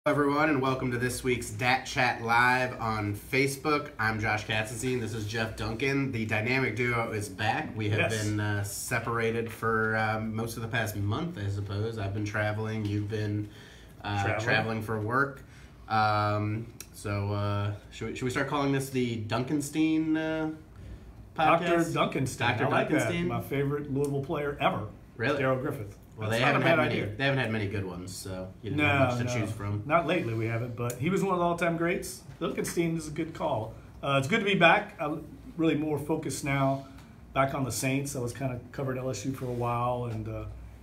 Everyone, and welcome to this week's Dat Chat Live on Facebook. I'm Josh Katzenstein. This is Jeff Duncan. The dynamic duo is back. We have been separated for most of the past month, I suppose. I've been traveling. You've been traveling for work. Should we start calling this the Duncanstein podcast? Dr. Duncanstein. Dr. I like that. Duncanstein? My favorite Louisville player ever. Really? Daryl Griffith. Well, they haven't had many good ones, so you didn't have much to choose from. Not lately, we haven't, but he was one of the all-time greats. Duncanstein is a good call. It's good to be back. I'm really more focused now, back on the Saints. I was kind of covered LSU for a while and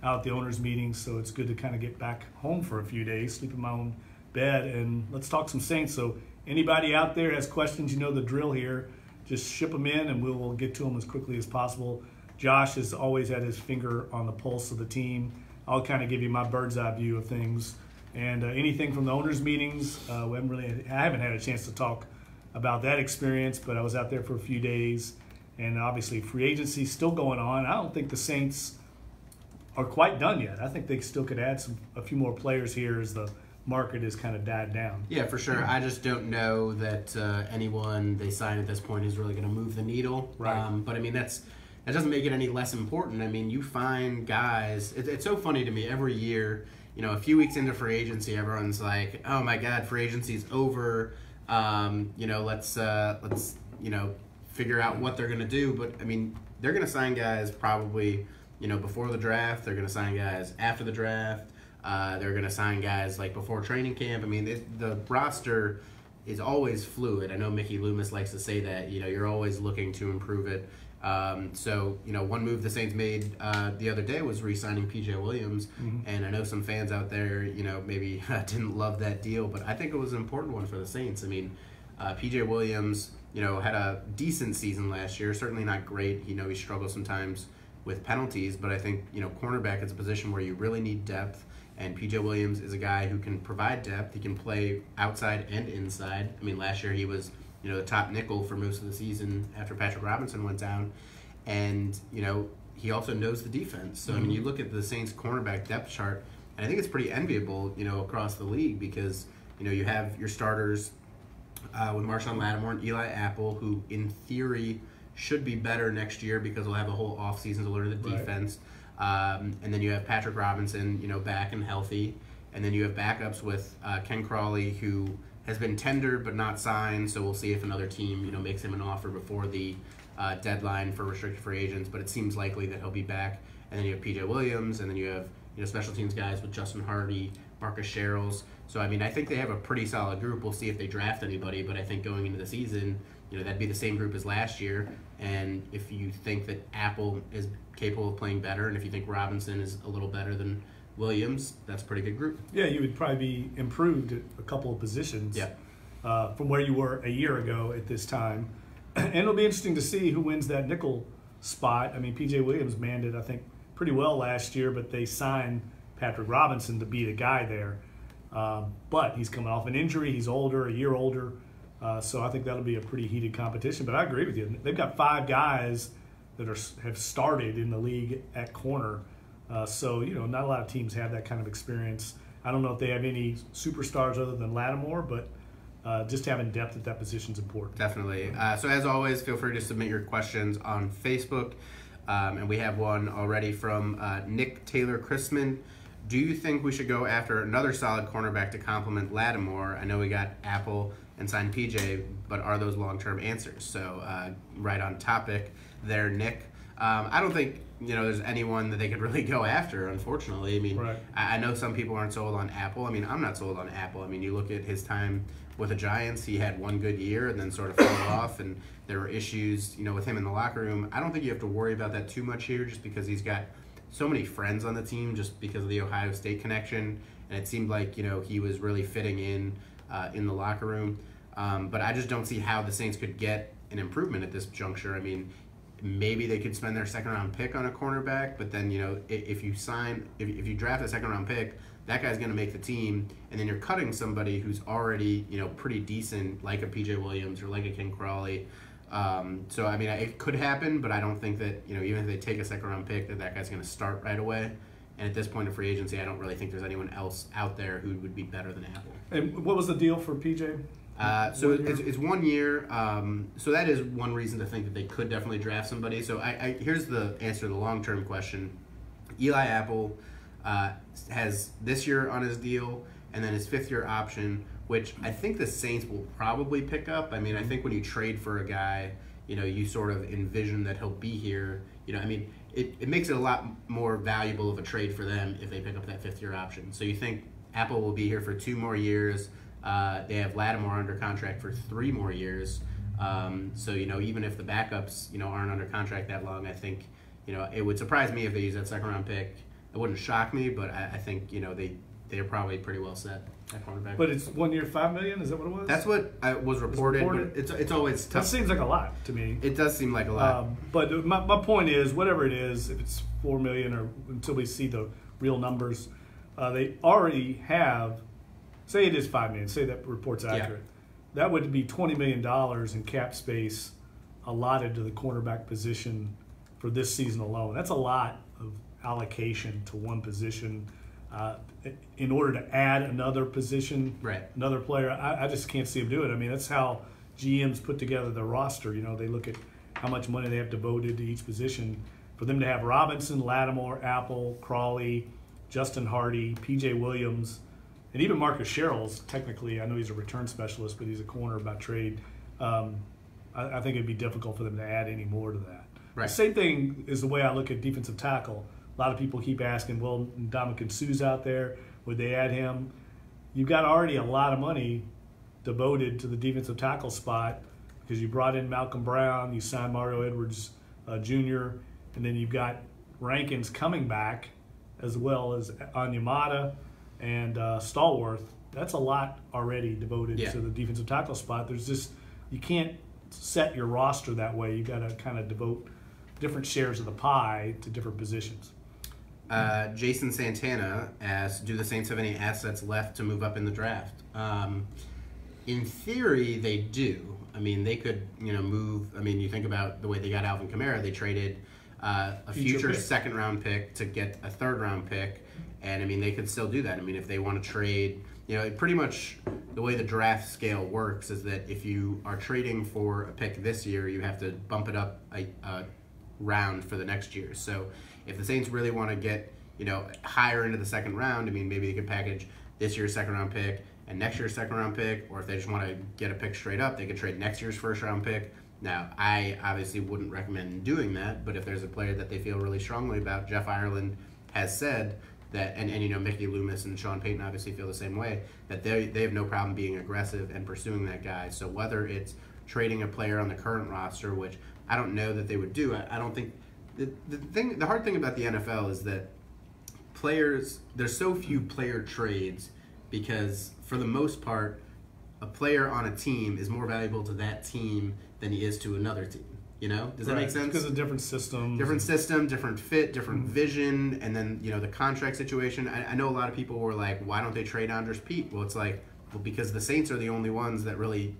out at the owners' meetings, so it's good to kind of get back home for a few days, sleep in my own bed, and let's talk some Saints. So anybody out there has questions, you know the drill here. Just ship them in, and we'll get to them as quickly as possible. Josh has always had his finger on the pulse of the team. I'll kind of give you my bird's eye view of things. And anything from the owners' meetings, I haven't had a chance to talk about that experience, but I was out there for a few days. And obviously free agency is still going on. I don't think the Saints are quite done yet. I think they still could add a few more players here as the market has kind of died down. Yeah, for sure. I just don't know that anyone they sign at this point is really going to move the needle. Right. But I mean, that doesn't make it any less important. I mean, you find guys. It's so funny to me every year. You know, a few weeks into free agency, everyone's like, "Oh my God, free agency's over." Let's figure out what they're going to do. But I mean, they're going to sign guys probably, before the draft. They're going to sign guys after the draft. They're going to sign guys like before training camp. I mean, the roster is always fluid. I know Mickey Loomis likes to say that. You're always looking to improve it. One move the Saints made the other day was re-signing P.J. Williams, and I know some fans out there, maybe didn't love that deal, but I think it was an important one for the Saints. I mean, P.J. Williams, had a decent season last year, certainly not great. He struggles sometimes with penalties, but I think, cornerback is a position where you really need depth, and P.J. Williams is a guy who can provide depth. He can play outside and inside. I mean, last year he was the top nickel for most of the season after Patrick Robinson went down. And, he also knows the defense. So, I mean, you look at the Saints cornerback depth chart, and I think it's pretty enviable, across the league because, you have your starters with Marshawn Lattimore and Eli Apple, who in theory should be better next year because they'll have a whole offseason to learn the defense. And then you have Patrick Robinson, back and healthy. And then you have backups with Ken Crawley, who has been tendered but not signed, so we'll see if another team, makes him an offer before the deadline for restricted free agents, but it seems likely that he'll be back. And then you have P.J. Williams, and then you have, special teams guys with Justin Hardy, Marcus Sherrills. So, I mean, I think they have a pretty solid group. We'll see if they draft anybody, but I think going into the season, that'd be the same group as last year. And if you think that Apple is capable of playing better, and if you think Robinson is a little better than Williams, that's a pretty good group. Yeah, you would probably be improved at a couple of positions from where you were a year ago at this time. And it'll be interesting to see who wins that nickel spot. I mean, P.J. Williams manned it, I think, pretty well last year, but they signed Patrick Robinson to be the guy there. But he's coming off an injury. He's older, a year older. So I think that'll be a pretty heated competition. But I agree with you. They've got 5 guys that have started in the league at corner. So, not a lot of teams have that kind of experience. I don't know if they have any superstars other than Lattimore, but just having depth at that position is important. Definitely. So as always, feel free to submit your questions on Facebook. And we have one already from Nick Taylor Christman. Do you think we should go after another solid cornerback to complement Lattimore? I know we got Apple and signed PJ, but are those long-term answers? So right on topic there, Nick. I don't think there's anyone that they could really go after, unfortunately. I mean, I know some people aren't sold on Apple. I mean, I'm not sold on Apple. I mean, you look at his time with the Giants, he had one good year and then sort of fell off, and there were issues, with him in the locker room. I don't think you have to worry about that too much here just because he's got so many friends on the team just because of the Ohio State connection, and it seemed like, he was really fitting in the locker room. But I just don't see how the Saints could get an improvement at this juncture. I mean, maybe they could spend their second-round pick on a cornerback, but then, if you draft a second-round pick, that guy's going to make the team, and then you're cutting somebody who's already, pretty decent, like a P.J. Williams or like a Ken Crawley. So, I mean, it could happen, but I don't think that, even if they take a second-round pick, that guy's going to start right away. And at this point of free agency, I don't really think there's anyone else out there who would be better than Apple. And what was the deal for PJ? So it's 1 year. So that is one reason to think that they could definitely draft somebody. So here's the answer to the long-term question. Eli Apple has this year on his deal and then his 5th-year option, which I think the Saints will probably pick up. I mean, I think when you trade for a guy, you sort of envision that he'll be here. It makes it a lot more valuable of a trade for them if they pick up that 5th-year option. So you think Apple will be here for 2 more years. They have Lattimore under contract for 3 more years. So, even if the backups, aren't under contract that long, I think, it would surprise me if they use that 2nd-round pick. It wouldn't shock me, but I think, they're probably pretty well set at cornerback. But it's 1 year, $5 million? Is that what it was? That's what was reported. But it's always tough. That seems like a lot to me. It does seem like a lot. But my point is, whatever it is, if it's $4 million or until we see the real numbers, they already have. Say it is $5 million. Say that report's accurate. Yeah. That would be $20 million in cap space allotted to the cornerback position for this season alone. That's a lot of allocation to one position. In order to add another position, right, another player, I just can't see them do it. I mean, that's how GMs put together their roster. They look at how much money they have devoted to each position. For them to have Robinson, Lattimore, Apple, Crawley, Justin Hardy, P.J. Williams, and even Marcus Sherrills, technically, I know he's a return specialist, but he's a corner by trade. I think it'd be difficult for them to add any more to that. Right. The same thing is the way I look at defensive tackle. A lot of people keep asking, well, Dominican Sue's out there. Would they add him? You've got already a lot of money devoted to the defensive tackle spot because you brought in Malcolm Brown, you signed Mario Edwards Jr., and then you've got Rankins coming back as well as Onyemata and Stallworth. That's a lot already devoted to the defensive tackle spot. You can't set your roster that way. You got to kind of devote different shares of the pie to different positions. Jason Santana asked, do the Saints have any assets left to move up in the draft? In theory, they do. I mean, they could, move. I mean, you think about the way they got Alvin Kamara. They traded a future 2nd-round pick to get a 3rd-round pick. And, I mean, they could still do that. I mean, if they want to trade, pretty much the way the draft scale works is that if you are trading for a pick this year, you have to bump it up a round for the next year. So if the Saints really want to get, higher into the 2nd round, I mean, maybe they could package this year's 2nd-round pick and next year's 2nd-round pick, or if they just want to get a pick straight up, they could trade next year's 1st-round pick. Now, I obviously wouldn't recommend doing that, but if there's a player that they feel really strongly about, Jeff Ireland has said that, and Mickey Loomis and Sean Payton obviously feel the same way, that they have no problem being aggressive and pursuing that guy. So whether it's trading a player on the current roster, which I don't know that they would do, I don't think the hard thing about the NFL is that there's so few player trades because for the most part, a player on a team is more valuable to that team than he is to another team. Does that make sense? Because of different system. Different system, different fit, different vision, and then, the contract situation. I know a lot of people were like, why don't they trade Andres Pete? Well, it's like, because the Saints are the only ones that really,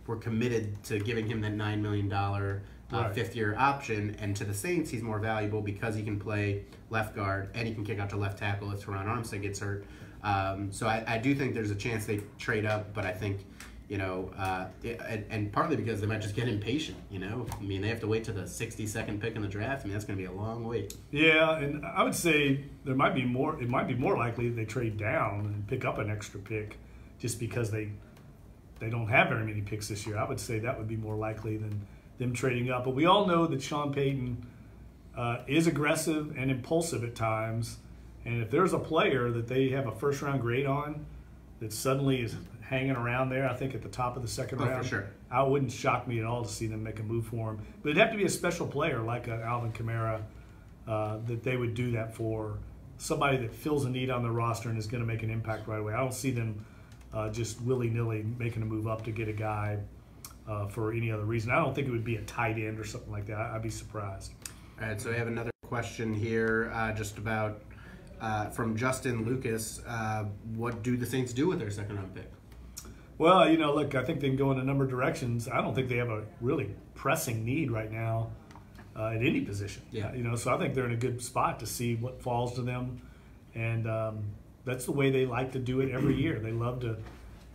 were committed to giving him that $9 million 5th-year option. And to the Saints, he's more valuable because he can play left guard and he can kick out to left tackle if Teron Armstead gets hurt. So I do think there's a chance they trade up, but I think, and partly because they might just get impatient, I mean, they have to wait to the 62nd pick in the draft. I mean, that's going to be a long wait. Yeah, and I would say it might be more likely they trade down and pick up an extra pick just because they don't have very many picks this year. I would say that would be more likely than them trading up. But we all know that Sean Payton is aggressive and impulsive at times. And if there's a player that they have a 1st-round grade on that suddenly is hanging around there, I think at the top of the 2nd round, for sure. I wouldn't shock me at all to see them make a move for him. But it'd have to be a special player like Alvin Kamara that they would do that for, somebody that fills a need on the roster and is going to make an impact right away. I don't see them just willy-nilly making a move up to get a guy for any other reason. I don't think it would be a tight end or something like that. I'd be surprised. All right, so we have another question here just about from Justin Lucas. What do the Saints do with their 2nd-round pick? Well, look, I think they can go in a number of directions. I don't think they have a really pressing need right now at any position. Yeah. So I think they're in a good spot to see what falls to them And that's the way they like to do it every year. They love to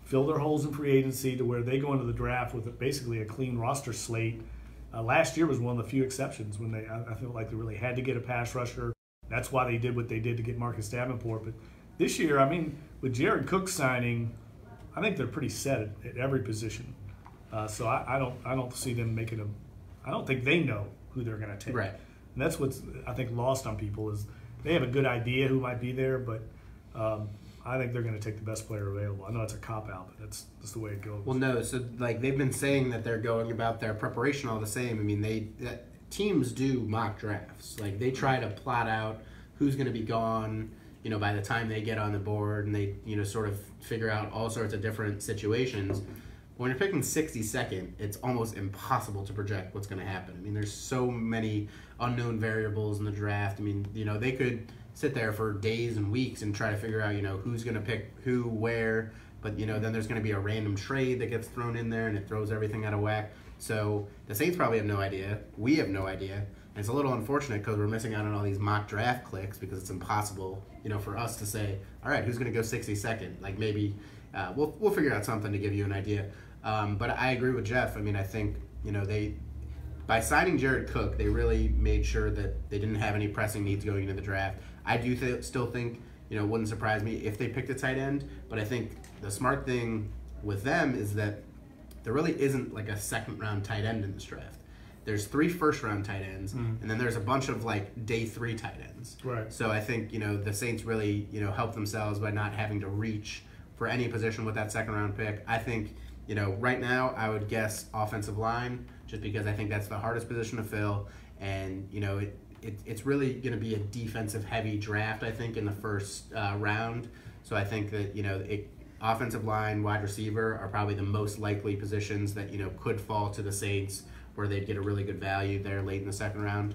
fill their holes in free agency to where they go into the draft with basically a clean roster slate. Last year was one of the few exceptions when I feel like they really had to get a pass rusher. That's why they did what they did to get Marcus Davenport. But this year, I mean, with Jared Cook signing, I think they're pretty set at every position. So I don't see them making them. I don't think they know who they're going to take. Right. And that's what's, I think, lost on people is they have a good idea who might be there, but I think they're going to take the best player available. I know it's a cop-out, but that's just the way it goes. Well, no, so like they've been saying that they're going about their preparation all the same. I mean, teams do mock drafts. Like they try to plot out who's going to be gone, you know, by the time they get on the board, and they, you know, sort of figure out all sorts of different situations. When you're picking 62nd, it's almost impossible to project what's going to happen. I mean, there's so many unknown variables in the draft. I mean, you know, they could sit there for days and weeks and try to figure out, you know, who's going to pick who, where. But, you know, then there's going to be a random trade that gets thrown in there, and it throws everything out of whack. So the Saints probably have no idea. We have no idea. And it's a little unfortunate because we're missing out on all these mock draft clicks because it's impossible, you know, for us to say, all right, who's going to go 62nd? Like maybe we'll figure out something to give you an idea. But I agree with Jeff. I mean, I think, you know, by signing Jared Cook, they really made sure that they didn't have any pressing needs going into the draft. I do still think, you know, it wouldn't surprise me if they picked a tight end, but I think the smart thing with them is that there really isn't like a second-round tight end in this draft. There's 3 first-round tight ends, and then there's a bunch of like day 3 tight ends. Right. So I think, you know, the Saints really, you know, help themselves by not having to reach for any position with that second-round pick. I think, you know, right now I would guess offensive line, just because I think that's the hardest position to fill, and, you know, it's really going to be a defensive-heavy draft, I think, in the first round. So I think that, you know, offensive line, wide receiver are probably the most likely positions that, you know, could fall to the Saints where they'd get a really good value there late in the second round.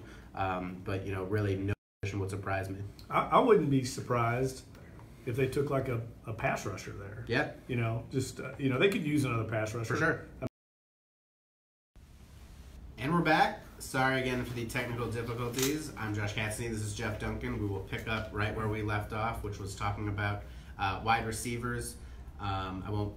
But, you know, really no position would surprise me. I wouldn't be surprised if they took like a pass rusher there. Yeah. You know, just, you know, they could use another pass rusher. For sure. And we're back. Sorry again for the technical difficulties. I'm Josh Katzenstein. This is Jeff Duncan. We will pick up right where we left off, which was talking about wide receivers. I won't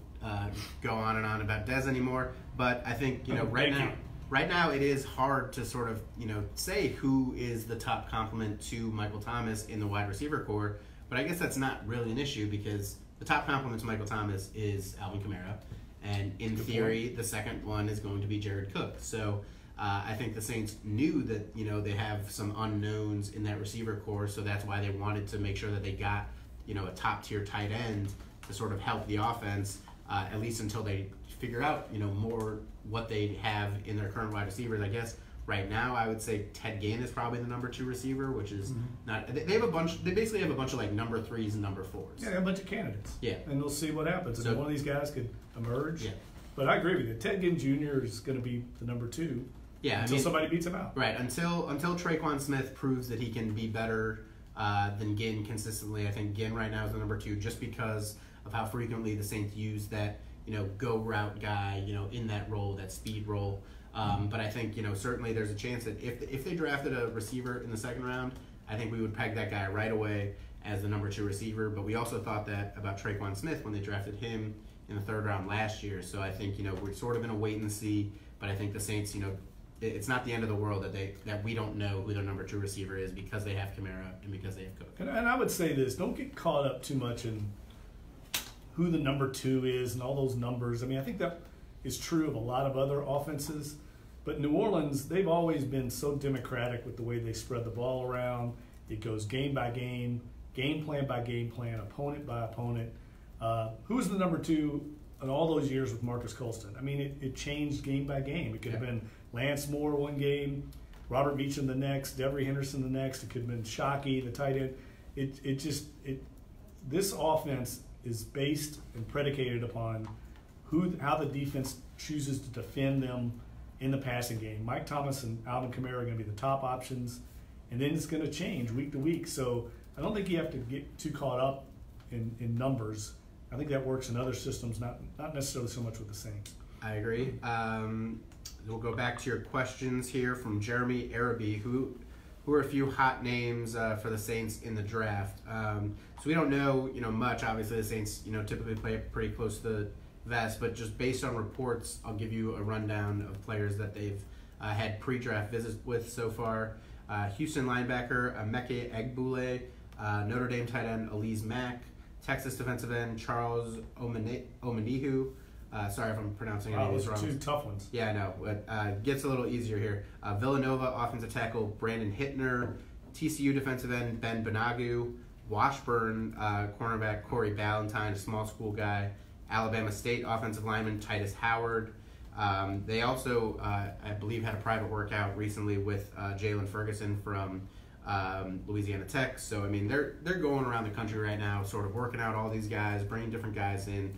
go on and on about Dez anymore, but I think, you know, right now it is hard to sort of, you know, say who is the top complement to Michael Thomas in the wide receiver core, but I guess that's not really an issue because the top complement to Michael Thomas is Alvin Kamara, and in theory, the second one is going to be Jared Cook. So I think the Saints knew that, you know, they have some unknowns in that receiver core, so that's why they wanted to make sure that they got, you know, a top-tier tight end to sort of help the offense, at least until they figure out, you know, more what they have in their current wide receivers. I guess right now I would say Ted Ginn is probably the number 2 receiver, which is not. They basically have a bunch of like number 3s and number 4s. Yeah, they have a bunch of candidates. Yeah, and we'll see what happens. So, and one of these guys could emerge. Yeah, but I agree with you. Ted Ginn Jr. is going to be the number 2. Yeah, until somebody beats him out. Right, until Traquan Smith proves that he can be better than Ginn consistently. I think Ginn right now is the number 2 just because of how frequently the Saints use that, you know, go route guy, you know, in that role, that speed role. But I think, you know, certainly there's a chance that if they drafted a receiver in the second round, I think we would peg that guy right away as the number 2 receiver. But we also thought that about Traquan Smith when they drafted him in the third round last year. So I think, you know, we're sort of in a wait and see. But I think the Saints, you know, it's not the end of the world that we don't know who their number 2 receiver is because they have Kamara and because they have Cook. And I would say this: don't get caught up too much in who the number 2 is and all those numbers. I mean, I think that is true of a lot of other offenses, but New Orleans, they've always been so democratic with the way they spread the ball around. It goes game by game plan by game plan, opponent by opponent. Who was the number 2 in all those years with Marcus Colston? I mean, it changed game by game. It could have been Lance Moore one game, Robert Beecham the next, Devery Henderson the next. It could have been Shockey, the tight end. This offense is based and predicated upon how the defense chooses to defend them in the passing game. Mike Thomas and Alvin Kamara are going to be the top options, and then it's going to change week to week. So I don't think you have to get too caught up in numbers. I think that works in other systems, not necessarily so much with the Saints. I agree. We'll go back to your questions here from Jeremy Araby, who who are a few hot names for the Saints in the draft. So we don't know, much. Obviously, the Saints, typically play pretty close to the vest, but just based on reports, I'll give you a rundown of players that they've had pre-draft visits with so far. Houston linebacker Emeka Egbule, Notre Dame tight end Elise Mack, Texas defensive end Charles Omenihu. Sorry if I'm pronouncing any of these wrong. Two tough ones. Yeah, I know. But gets a little easier here. Villanova offensive tackle Brandon Hittner, TCU defensive end Ben Benagu, Washburn cornerback Corey Ballantyne, a small school guy, Alabama State offensive lineman Titus Howard. They also, I believe, had a private workout recently with Jalen Ferguson from Louisiana Tech. So, I mean, they're going around the country right now sort of working out all these guys, bringing different guys in.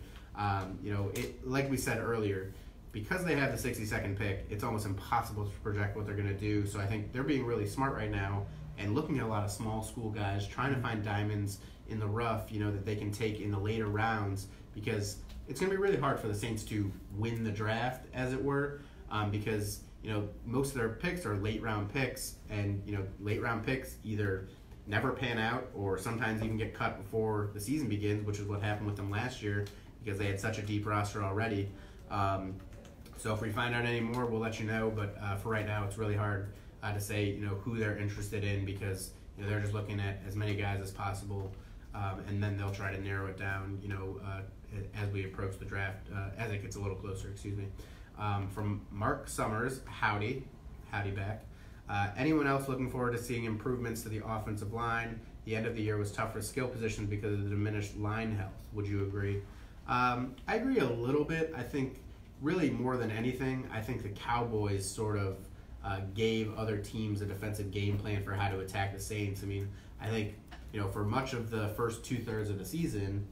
Like we said earlier, because they have the 62nd pick, it's almost impossible to project what they're going to do. So I think they're being really smart right now and looking at a lot of small school guys, trying to find diamonds in the rough, that they can take in the later rounds, because it's going to be really hard for the Saints to win the draft, as it were, because, most of their picks are late round picks, and, late round picks either never pan out or sometimes even get cut before the season begins, which is what happened with them last year because they had such a deep roster already. So if we find out any more, we'll let you know, but for right now, it's really hard to say, who they're interested in, because they're just looking at as many guys as possible, and then they'll try to narrow it down, as we approach the draft, as it gets a little closer. Excuse me. From Mark Summers, howdy back. Anyone else looking forward to seeing improvements to the offensive line? The end of the year was tough for skill positions because of the diminished line health. Would you agree? I agree a little bit. I think really more than anything, I think the Cowboys sort of gave other teams a defensive game plan for how to attack the Saints. I mean, I think, for much of the first 2/3 of the season,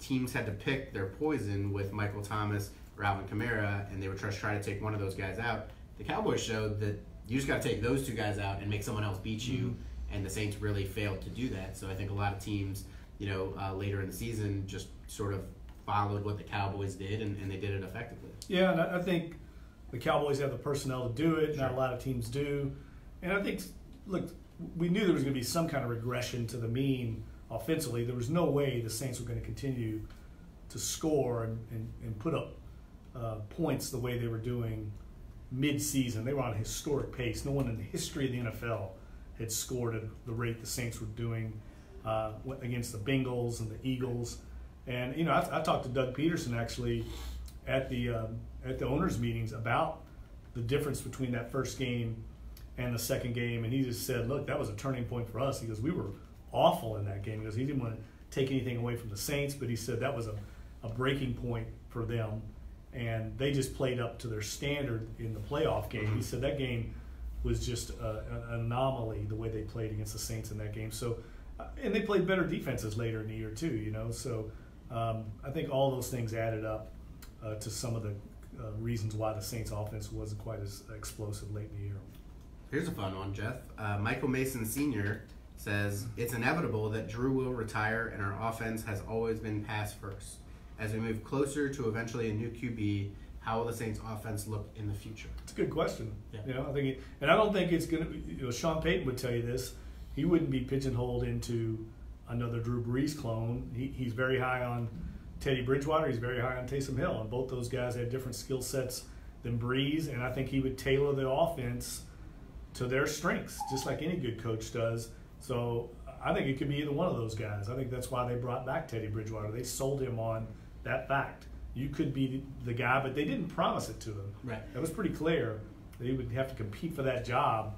teams had to pick their poison with Michael Thomas or Alvin Kamara, and they would just try to take one of those guys out. The Cowboys showed that you just got to take those two guys out and make someone else beat you, and the Saints really failed to do that. So I think a lot of teams, later in the season just sort of followed what the Cowboys did, and they did it effectively. Yeah, and I think the Cowboys have the personnel to do it. Sure. Not a lot of teams do. And I think, look, we knew there was going to be some kind of regression to the mean offensively. There was no way the Saints were going to continue to score and put up points the way they were doing mid-season. They were on a historic pace. No one in the history of the NFL had scored at the rate the Saints were doing against the Bengals and the Eagles. And, I talked to Doug Peterson actually at the owners' meetings about the difference between that first game and the second game, and he just said, look, that was a turning point for us. He goes, we were awful in that game. He goes, he didn't want to take anything away from the Saints, but he said that was a breaking point for them, and they just played up to their standard in the playoff game. He said that game was just an anomaly, the way they played against the Saints in that game. So, and they played better defenses later in the year too, So I think all those things added up to some of the reasons why the Saints offense wasn't quite as explosive late in the year. Here's a fun one, Jeff. Michael Mason Sr. says, it's inevitable that Drew will retire and our offense has always been pass first. As we move closer to eventually a new QB, how will the Saints offense look in the future? It's a good question. Yeah. I think, and I don't think it's going to be, Sean Payton would tell you this, he wouldn't be pigeonholed into another Drew Brees clone. He's very high on Teddy Bridgewater. He's very high on Taysom Hill. And both those guys had different skill sets than Brees. And I think he would tailor the offense to their strengths, just like any good coach does. So I think it could be either one of those guys. I think that's why they brought back Teddy Bridgewater. They sold him on that fact. You could be the guy, but they didn't promise it to him. Right. That was pretty clear. They would have to compete for that job.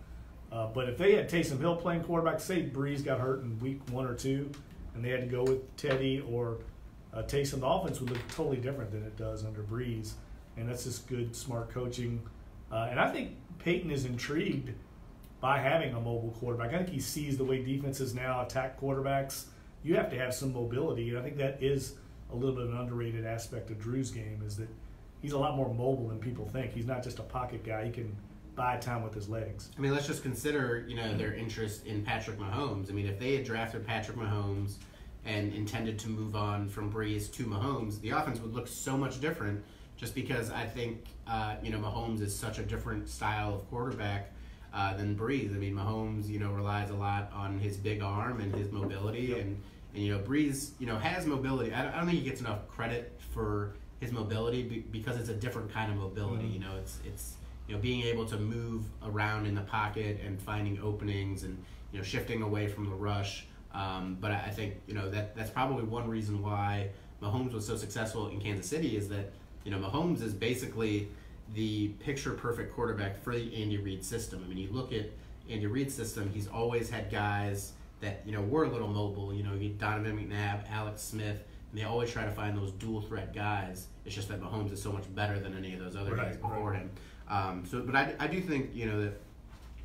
But if they had Taysom Hill playing quarterback, say Brees got hurt in week 1 or 2, and they had to go with Teddy or Taysom, the offense would look totally different than it does under Brees. And that's just good, smart coaching. And I think Peyton is intrigued by having a mobile quarterback. I think he sees the way defenses now attack quarterbacks. You have to have some mobility, and I think that is a little bit of an underrated aspect of Drew's game, is that he's a lot more mobile than people think. He's not just a pocket guy. He can buy time with his legs. I mean, let's just consider, their interest in Patrick Mahomes. I mean, if they had drafted Patrick Mahomes and intended to move on from Brees to Mahomes, the offense would look so much different, just because I think, Mahomes is such a different style of quarterback. than Breeze. I mean, Mahomes, relies a lot on his big arm and his mobility, and Breeze, has mobility. I don't think he gets enough credit for his mobility because it's a different kind of mobility. It's being able to move around in the pocket and finding openings and shifting away from the rush. But I think that's probably one reason why Mahomes was so successful in Kansas City is that Mahomes is basically the picture-perfect quarterback for the Andy Reid system. I mean, you look at Andy Reid's system; he's always had guys that were a little mobile. You get Donovan McNabb, Alex Smith, and they always try to find those dual-threat guys. It's just that Mahomes is so much better than any of those other guys before him. But I do think that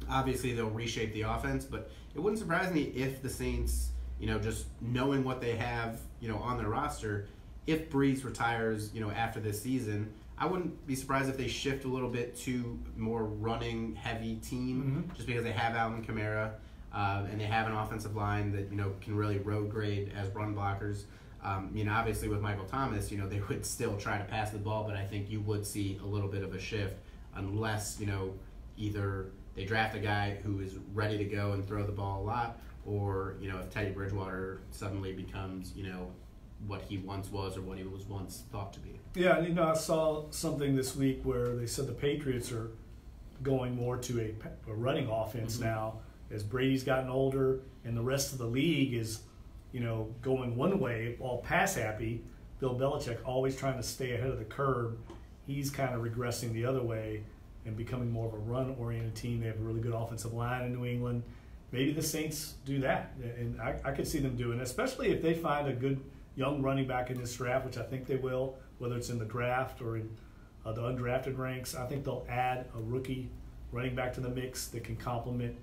obviously they'll reshape the offense, but it wouldn't surprise me if the Saints, just knowing what they have, on their roster, if Breeze retires, after this season, I wouldn't be surprised if they shift a little bit to more running heavy team, just because they have Alvin Kamara, and they have an offensive line that, can really road grade as run blockers. Obviously with Michael Thomas, they would still try to pass the ball, but I think you would see a little bit of a shift unless, either they draft a guy who is ready to go and throw the ball a lot, or, if Teddy Bridgewater suddenly becomes, what he once was or what he was once thought to be. Yeah, and I saw something this week where they said the Patriots are going more to a running offense now as Brady's gotten older and the rest of the league is, going one way, all pass happy. Bill Belichick always trying to stay ahead of the curve. He's kind of regressing the other way and becoming more of a run-oriented team. They have a really good offensive line in New England. Maybe the Saints do that, and I could see them doing it, especially if they find a good young running back in this draft, which I think they will, whether it's in the draft or in the undrafted ranks. I think they'll add a rookie running back to the mix that can complement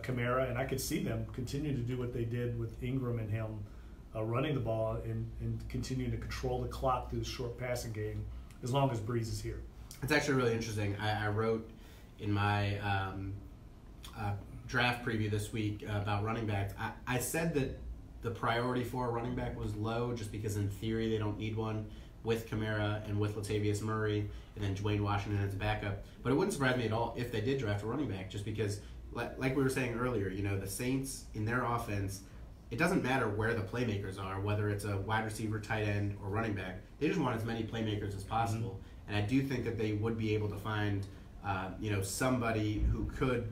Kamara, and I could see them continue to do what they did with Ingram and him, running the ball and continuing to control the clock through the short passing game as long as Breeze is here. It's actually really interesting. I wrote in my draft preview this week about running backs. I said that the priority for a running back was low just because in theory they don't need one with Kamara and with Latavius Murray and then Dwayne Washington as a backup. But it wouldn't surprise me at all if they did draft a running back just because, like we were saying earlier, the Saints in their offense, it doesn't matter where the playmakers are, whether it's a wide receiver, tight end, or running back. They just want as many playmakers as possible. And I do think that they would be able to find, somebody who could,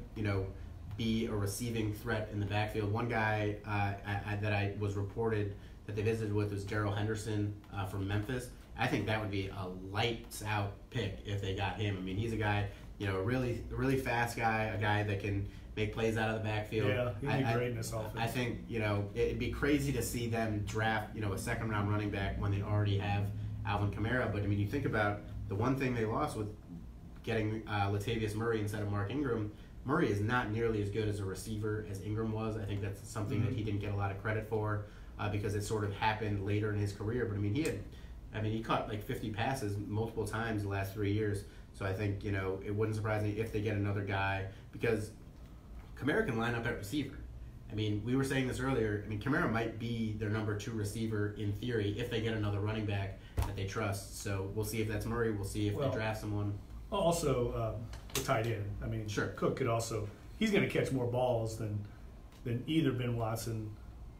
be a receiving threat in the backfield. One guy that I was reported that they visited with was Gerald Henderson from Memphis. I think that would be a lights out pick if they got him. I mean, he's a guy, a really fast guy, a guy that can make plays out of the backfield. Yeah, he'd be great in this offense. I think, it'd be crazy to see them draft, a second round running back when they already have Alvin Kamara. But I mean, you think about the one thing they lost with getting Latavius Murray instead of Mark Ingram. Murray is not nearly as good as a receiver as Ingram was. I think that's something that he didn't get a lot of credit for because it sort of happened later in his career. But I mean, he caught like 50 passes multiple times the last 3 years. So I think, it wouldn't surprise me if they get another guy because Kamara can line up at receiver. I mean, we were saying this earlier. I mean, Kamara might be their number 2 receiver in theory if they get another running back that they trust. So we'll see if that's Murray. We'll see if they draft someone. Also, the tight end. I mean, sure. Cook could also. He's going to catch more balls than either Ben Watson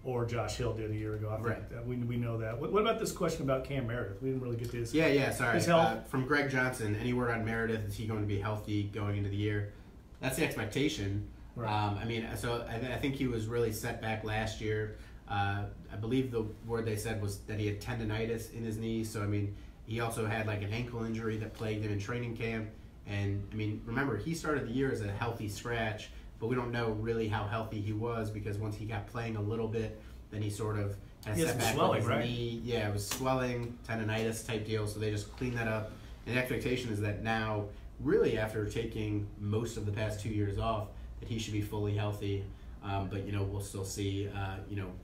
or Josh Hill did a year ago. I think that we know that. What about this question about Cam Meredith? We didn't really get to his. Yeah. Sorry. His health. From Greg Johnson. Any word on Meredith? Is he going to be healthy going into the year? That's the expectation. Right. I mean, so I think he was really set back last year. I believe the word they said was that he had tendonitis in his knee. So I mean. He also had like an ankle injury that plagued him in training camp. And I mean, remember, he started the year as a healthy scratch, but we don't know really how healthy he was because once he got playing a little bit, then he sort of had a setback with his knee. Yeah, it was swelling, tendonitis type deal. So they just cleaned that up. And the expectation is that now, really after taking most of the past 2 years off, that he should be fully healthy. But, we'll still see,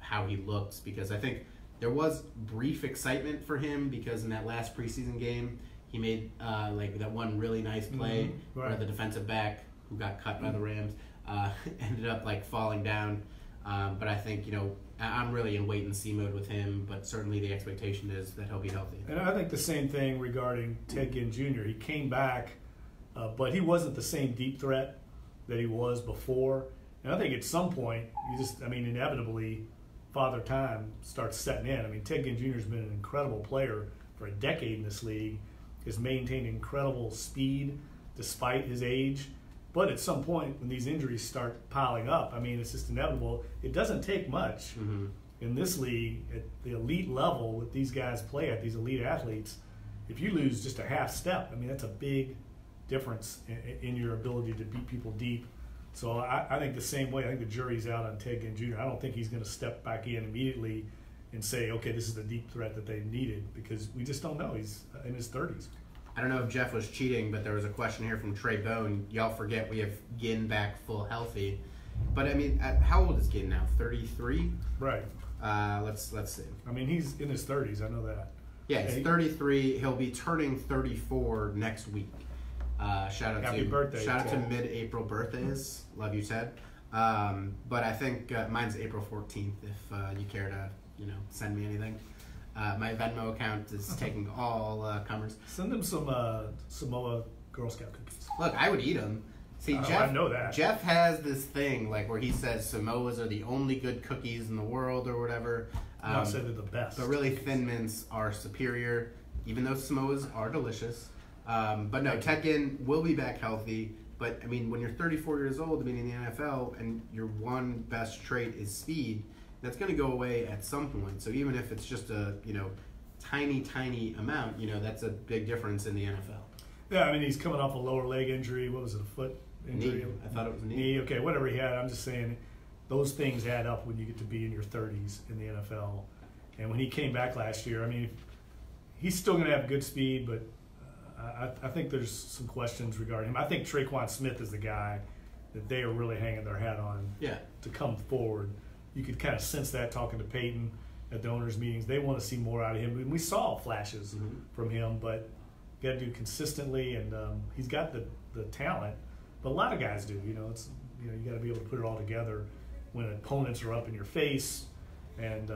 how he looks because I think there was brief excitement for him because in that last preseason game, he made like that one really nice play where the defensive back who got cut by the Rams ended up like falling down. But I think, I'm really in wait and see mode with him, but certainly the expectation is that he'll be healthy. And I think the same thing regarding Ted Ginn Jr. He came back, but he wasn't the same deep threat that he was before. And I think at some point, inevitably, Father Time starts setting in. I mean, Ted Ginn Jr. has been an incredible player for a decade in this league, has maintained incredible speed despite his age. But at some point, when these injuries start piling up, I mean, it's just inevitable. It doesn't take much in this league at the elite level with these guys play at, these elite athletes. If you lose just a half step, I mean, that's a big difference in your ability to beat people deep. So I think the same way. I think the jury's out on Ted Ginn Jr. I don't think he's going to step back in immediately and say, okay, this is the deep threat that they needed, because we just don't know. He's in his 30s. I don't know if Jeff was cheating, but there was a question here from Trey Bone. Y'all forget we have Ginn back full healthy. But, I mean, how old is Ginn now? 33? Right. Let's see. I mean, he's in his 30s. I know that. Yeah, he's 33. He'll be turning 34 next week. Shout out Happy birthday, shout out to Ted. mid-April birthdays. Love you, Ted. But I think mine's April 14th. If you care to, send me anything. My Venmo account is taking all comers. Send them some Samoa Girl Scout cookies. Look, I would eat them. See, I know that. Jeff has this thing where he says Samoas are the only good cookies in the world or whatever. I'm not saying they're the best. But really, Thin Mints are superior, even though Samoas are delicious. But no, Ted Ginn will be back healthy. But, I mean, when you're 34 years old, I mean, in the NFL, and your one best trait is speed, that's going to go away at some point. So even if it's just a, tiny amount, that's a big difference in the NFL. Yeah, I mean, he's coming off a lower leg injury. What was it, a foot injury? Knee. I thought it was a knee. Okay, whatever he had. I'm just saying those things add up when you get to be in your 30s in the NFL. And when he came back last year, I mean, he's still going to have good speed, but I think there's some questions regarding him. I think Traquan Smith is the guy that they are really hanging their hat on to come forward. You could kind of sense that talking to Peyton at the owners' meetings. They want to see more out of him. And we saw flashes from him, but you got to do it consistently, and he's got the talent. But a lot of guys do. You got to be able to put it all together when opponents are up in your face and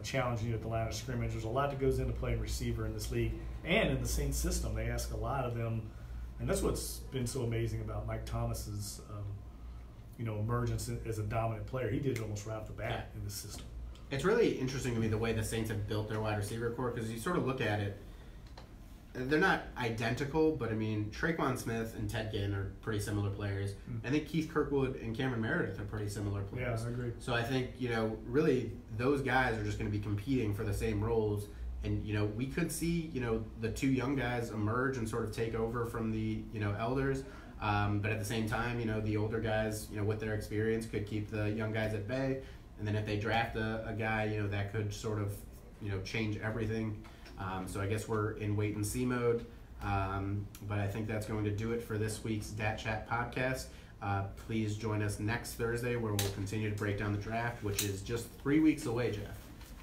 challenging you at the line of scrimmage. There's a lot that goes into playing receiver in this league and in the Saints system. They ask a lot of them, and that's what's been so amazing about Mike Thomas's emergence as a dominant player. He did it almost right off the bat in the system. It's really interesting to me the way the Saints have built their wide receiver core, because you sort of look at it, they're not identical, but I mean, Traquan Smith and Ted Ginn are pretty similar players. I think Keith Kirkwood and Cameron Meredith are pretty similar players. Yeah, I agree. So I think, really those guys are just going to be competing for the same roles. And, we could see, the two young guys emerge and sort of take over from the, elders. But at the same time, the older guys, with their experience could keep the young guys at bay. And then if they draft a guy, that could sort of, change everything. So I guess we're in wait and see mode. But I think that's going to do it for this week's Dat Chat podcast. Please join us next Thursday, where we'll continue to break down the draft, which is just 3 weeks away, Jeff.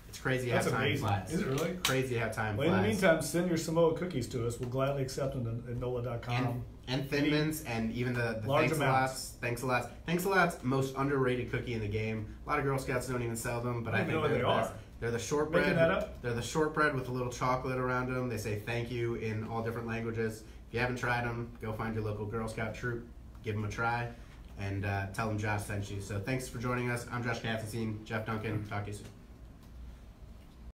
It's crazy how time flies. Is it really? Crazy how time flies. In the flies. meantime, send your Samoa cookies to us. We'll gladly accept them at NOLA.com. And Thin Mints, and even the large Thanks a lot. Thanks a lot's most underrated cookie in the game. A lot of Girl Scouts don't even sell them, but I think they're the best. They're the shortbread. Making that up? They're the shortbread with a little chocolate around them. They say thank you in all different languages. If you haven't tried them, go find your local Girl Scout troop, give them a try, and tell them Josh sent you. So thanks for joining us. I'm Josh Katzenstein. Jeff Duncan. Talk to you soon.